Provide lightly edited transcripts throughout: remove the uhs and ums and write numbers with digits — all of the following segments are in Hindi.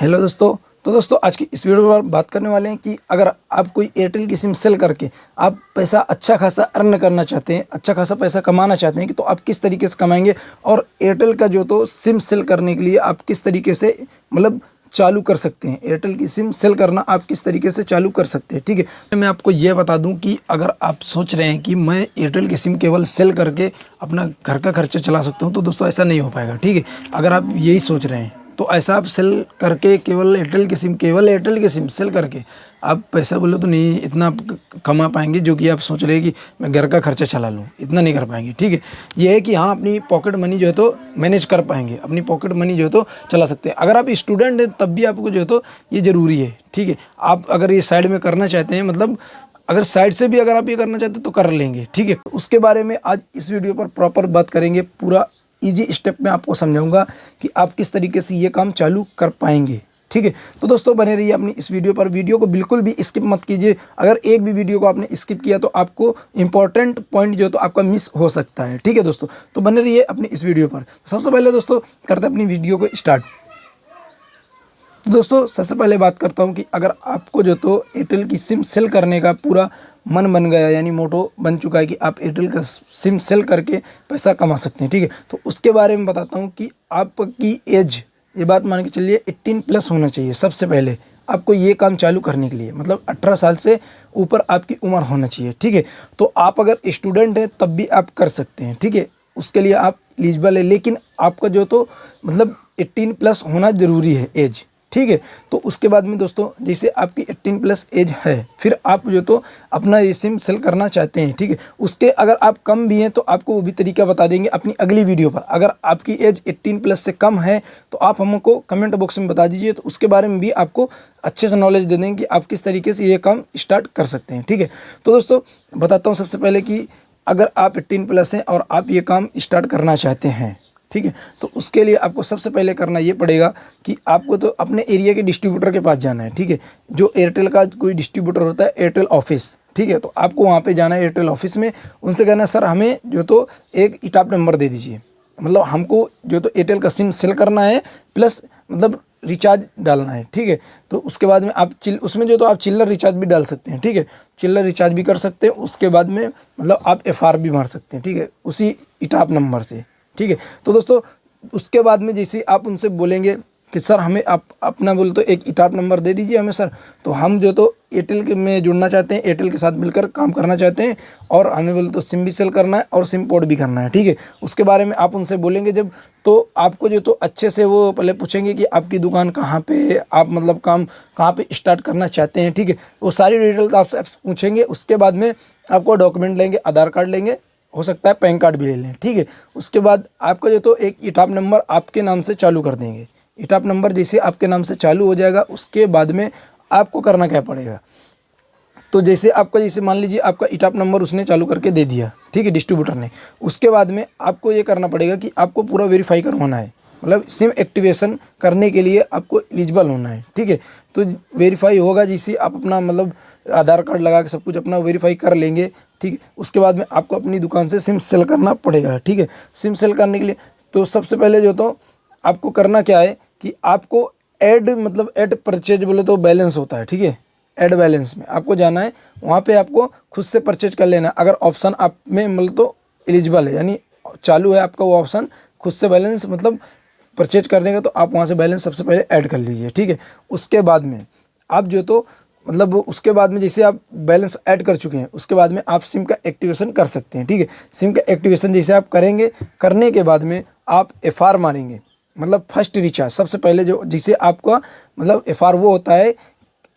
हेलो दोस्तों। तो दोस्तों आज की इस वीडियो पर बात करने वाले हैं कि अगर आप कोई एयरटेल की सिम सेल करके आप पैसा अच्छा खासा अर्न करना चाहते हैं, अच्छा खासा पैसा कमाना चाहते हैं कि तो आप किस तरीके से कमाएंगे और एयरटेल का जो तो सिम सेल करने के लिए आप किस तरीके से मतलब चालू कर सकते हैं। एयरटेल की सिम सेल करना आप किस तरीके से चालू कर सकते हैं, ठीक है। तो मैं आपको यह बता दूं कि अगर आप सोच रहे हैं कि मैं एयरटेल की सिम केवल सेल करके अपना घर का खर्चा चला सकता हूं, तो दोस्तों ऐसा नहीं हो पाएगा, ठीक है। अगर आप यही सोच रहे हैं तो ऐसा आप सेल करके केवल एयरटेल की सिम सेल करके आप पैसा बोलो तो नहीं इतना कमा पाएंगे जो कि आप सोच रहे हैं कि मैं घर का खर्चा चला लूँ, इतना नहीं कर पाएंगे, ठीक है। ये है कि हाँ अपनी पॉकेट मनी जो है तो मैनेज कर पाएंगे, अपनी पॉकेट मनी जो है तो चला सकते हैं। अगर आप स्टूडेंट हैं तब भी आपको जो है तो ये ज़रूरी है, ठीक है। आप अगर ये साइड में करना चाहते हैं, मतलब अगर साइड से भी अगर आप ये करना चाहते हैं तो कर लेंगे, ठीक है। उसके बारे में आज इस वीडियो पर प्रॉपर बात करेंगे, पूरा इजी स्टेप में आपको समझाऊंगा कि आप किस तरीके से ये काम चालू कर पाएंगे, ठीक है। तो दोस्तों बने रहिए अपनी इस वीडियो पर, वीडियो को बिल्कुल भी स्किप मत कीजिए। अगर एक भी वीडियो को आपने स्किप किया तो आपको इंपॉर्टेंट पॉइंट जो तो आपका मिस हो सकता है, ठीक है दोस्तों। तो बने रहिए अपनी इस वीडियो पर। सबसे पहले दोस्तों करते हैं अपनी वीडियो को स्टार्ट। तो दोस्तों सबसे पहले बात करता हूं कि अगर आपको जो तो एयरटेल की सिम सेल करने का पूरा मन बन गया, यानी मोटो बन चुका है कि आप एयरटेल का सिम सेल करके पैसा कमा सकते हैं, ठीक है। तो उसके बारे में बताता हूं कि आपकी एज, ये बात मान के चलिए 18+ होना चाहिए सबसे पहले आपको ये काम चालू करने के लिए, मतलब 18 साल से ऊपर आपकी उम्र होना चाहिए, ठीक है। तो आप अगर स्टूडेंट हैं तब भी आप कर सकते हैं, ठीक है। उसके लिए आप एलिजिबल है, लेकिन आपका जो तो मतलब 18+ होना ज़रूरी है एज, ठीक है। तो उसके बाद में दोस्तों जैसे आपकी 18+ एज है, फिर आप जो तो अपना ये सिम सेल करना चाहते हैं, ठीक है। उसके अगर आप कम भी हैं तो आपको वो भी तरीका बता देंगे अपनी अगली वीडियो पर। अगर आपकी एज 18+ से कम है तो आप हमको कमेंट बॉक्स में बता दीजिए, तो उसके बारे में भी आपको अच्छे से नॉलेज दे देंगे कि आप किस तरीके से ये काम स्टार्ट कर सकते हैं, ठीक है। तो दोस्तों बताता हूँ सबसे पहले कि अगर आप 18+ हैं और आप ये काम स्टार्ट करना चाहते हैं, ठीक है, तो उसके लिए आपको सबसे पहले करना ये पड़ेगा कि आपको तो अपने एरिया के डिस्ट्रीब्यूटर के पास जाना है, ठीक है। जो एयरटेल का कोई डिस्ट्रीब्यूटर होता है, एयरटेल ऑफिस, ठीक है। तो आपको वहाँ पे जाना है एयरटेल ऑफिस में, उनसे कहना है सर हमें जो तो एक इटाप नंबर दे दीजिए, मतलब हमको जो तो एयरटेल का सिम सेल करना है प्लस मतलब रिचार्ज डालना है, ठीक है। तो उसके बाद में आप उसमें जो तो आप चिल्लर रिचार्ज भी डाल सकते हैं, ठीक है, चिल्लर रिचार्ज भी कर सकते हैं। उसके बाद में मतलब आप FR भी मार सकते हैं, ठीक है, उसी इटाप नंबर से, ठीक है। तो दोस्तों उसके बाद में जैसे आप उनसे बोलेंगे कि सर हमें आप अपना बोले तो एक इटाप नंबर दे दीजिए हमें सर, तो हम जो तो एयरटेल के में जुड़ना चाहते हैं, एयरटेल के साथ मिलकर काम करना चाहते हैं और हमें बोले तो सिम भी सेल करना है और सिम पोर्ट भी करना है, ठीक है। उसके बारे में आप उनसे बोलेंगे जब, तो आपको जो तो अच्छे से वो पहले पूछेंगे कि आपकी दुकान कहाँ पे, आप मतलब काम कहाँ पे स्टार्ट करना चाहते हैं, ठीक है। वो सारी डिटेल आपसे पूछेंगे। उसके बाद में आपको डॉक्यूमेंट लेंगे, आधार कार्ड लेंगे, हो सकता है पैन कार्ड भी ले लें, ठीक है। उसके बाद आपका जो तो एक इटाप नंबर आपके नाम से चालू कर देंगे। इटाप नंबर जैसे आपके नाम से चालू हो जाएगा, उसके बाद में आपको करना क्या पड़ेगा, तो जैसे आपका जैसे मान लीजिए आपका इटाप नंबर उसने चालू करके दे दिया, ठीक है, डिस्ट्रीब्यूटर ने। उसके बाद में आपको ये करना पड़ेगा कि आपको पूरा वेरीफाई करवाना है, मतलब सिम एक्टिवेशन करने के लिए आपको एलिजिबल होना है, ठीक है। तो वेरीफाई होगा जैसे आप अपना मतलब आधार कार्ड लगा के सब कुछ अपना वेरीफाई कर लेंगे, ठीक है। उसके बाद में आपको अपनी दुकान से सिम सेल करना पड़ेगा, ठीक है। सिम सेल करने के लिए तो सबसे पहले जो तो आपको करना क्या है कि आपको ऐड परचेज बोले तो बैलेंस होता है, ठीक है। ऐड बैलेंस में आपको जाना है, वहाँ पे आपको खुद से परचेज कर लेना। अगर ऑप्शन आप में मतलब तो एलिजिबल है, यानी चालू है आपका वो ऑप्शन खुद से बैलेंस मतलब परचेज करने का, तो आप वहाँ से बैलेंस सबसे पहले ऐड कर लीजिए, ठीक है। उसके बाद में आप जो तो मतलब उसके बाद में जैसे आप बैलेंस ऐड कर चुके हैं, उसके बाद में आप सिम का एक्टिवेशन कर सकते हैं, ठीक है। सिम का एक्टिवेशन जैसे आप करेंगे, करने के बाद में आप FR मारेंगे, मतलब फर्स्ट रिचार्ज सबसे पहले जो जिसे आपका मतलब FR वो होता है,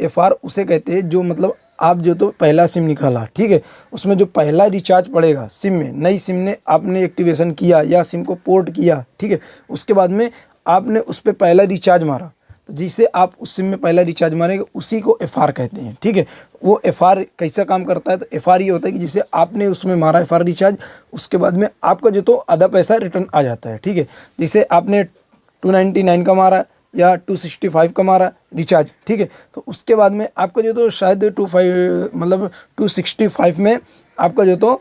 FR उसे कहते हैं जो मतलब आप जो तो पहला सिम निकाला, ठीक है, उसमें जो पहला रिचार्ज पड़ेगा सिम में, नई सिम ने आपने एक्टिवेशन किया या सिम को पोर्ट किया, ठीक है। उसके बाद में आपने उस पर पहला रिचार्ज मारा, तो जिसे आप उस सिम में पहला रिचार्ज मारेंगे उसी को FR कहते हैं, ठीक है। वो FR कैसा काम करता है, तो FR ये होता है कि जिसे आपने उसमें मारा FR रिचार्ज, उसके बाद में आपका जो तो आधा पैसा रिटर्न आ जाता है, ठीक है। जैसे आपने 299 का मारा या 265 का मारा रिचार्ज, ठीक है, तो उसके बाद में आपका जो तो शायद 265 में आपका जो तो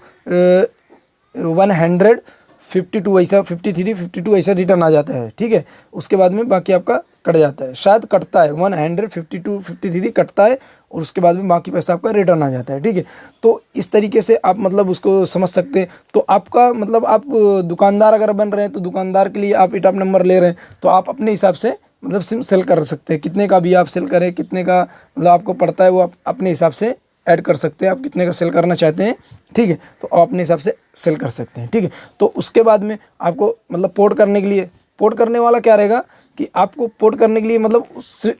100 52 ऐसा 53 52 ऐसा रिटर्न आ जाता है, ठीक है। उसके बाद में बाकी आपका कट जाता है, शायद कटता है 152 53 कटता है और उसके बाद में बाकी पैसा आपका रिटर्न आ जाता है, ठीक है। तो इस तरीके से आप मतलब उसको समझ सकते हैं। तो आपका मतलब आप दुकानदार अगर बन रहे हैं तो दुकानदार के लिए आप ईटाप नंबर ले रहे हैं तो आप अपने हिसाब से मतलब सिम सेल कर सकते हैं, कितने का भी आप सेल करें, कितने का मतलब आपको पड़ता है वो आप अपने हिसाब से ऐड कर सकते हैं, आप कितने का सेल करना चाहते हैं, ठीक है। तो आप अपने हिसाब से सेल कर सकते हैं, ठीक है। तो उसके बाद में आपको मतलब पोर्ट करने के लिए, पोर्ट करने वाला क्या रहेगा कि आपको पोर्ट करने के लिए मतलब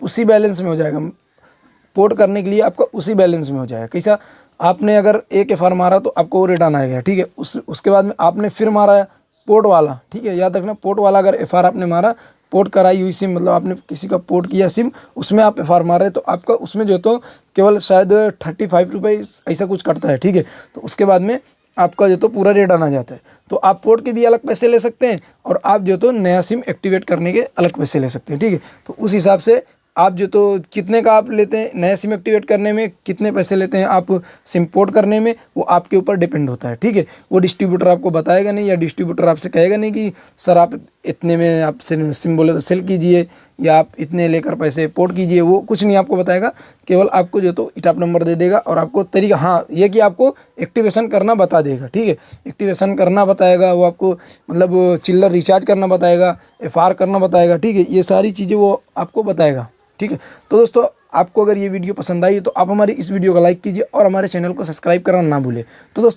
उसी बैलेंस में हो जाएगा, पोर्ट करने के लिए आपका उसी बैलेंस में हो जाएगा। कैसा, आपने अगर एक एफ आर मारा तो आपको वो रिटर्न आएगा, ठीक है। उसके बाद में आपने फिर मारा पोर्ट वाला, ठीक है, याद रखना पोर्ट वाला अगर एफ आर आपने मारा, पोर्ट कराई हुई सिम मतलब आपने किसी का पोर्ट किया सिम, उसमें आप एफ आर मार रहे तो आपका उसमें जो तो केवल शायद 35 रुपये ऐसा कुछ कटता है, ठीक है। तो उसके बाद में आपका जो तो पूरा रिटर्न आ जाता है। तो आप पोर्ट के भी अलग पैसे ले सकते हैं और आप जो तो नया सिम एक्टिवेट करने के अलग पैसे ले सकते हैं, ठीक है। तो उस हिसाब से आप जो तो कितने का आप लेते हैं नया सिम एक्टिवेट करने में, कितने पैसे लेते हैं आप सिम पोर्ट करने में, वो आपके ऊपर डिपेंड होता है, ठीक है। वो डिस्ट्रीब्यूटर आपको बताएगा नहीं, या डिस्ट्रीब्यूटर आपसे कहेगा नहीं कि सर आप इतने में आप सिम बोले तो सेल कीजिए या आप इतने लेकर पैसे पोर्ट कीजिए, वो कुछ नहीं आपको बताएगा। केवल आपको जो तो ईटाप नंबर दे देगा और आपको तरीका, हाँ ये कि आपको एक्टिवेशन करना बता देगा, ठीक है। एक्टिवेशन करना बताएगा वो आपको, मतलब चिल्लर रिचार्ज करना बताएगा, एफ आर करना बताएगा, ठीक है। ये सारी चीज़ें वो आपको बताएगा, ठीक है। तो दोस्तों आपको अगर ये वीडियो पसंद आई तो आप हमारी इस वीडियो को लाइक कीजिए और हमारे चैनल को सब्सक्राइब करना ना भूलें। तो दोस्तों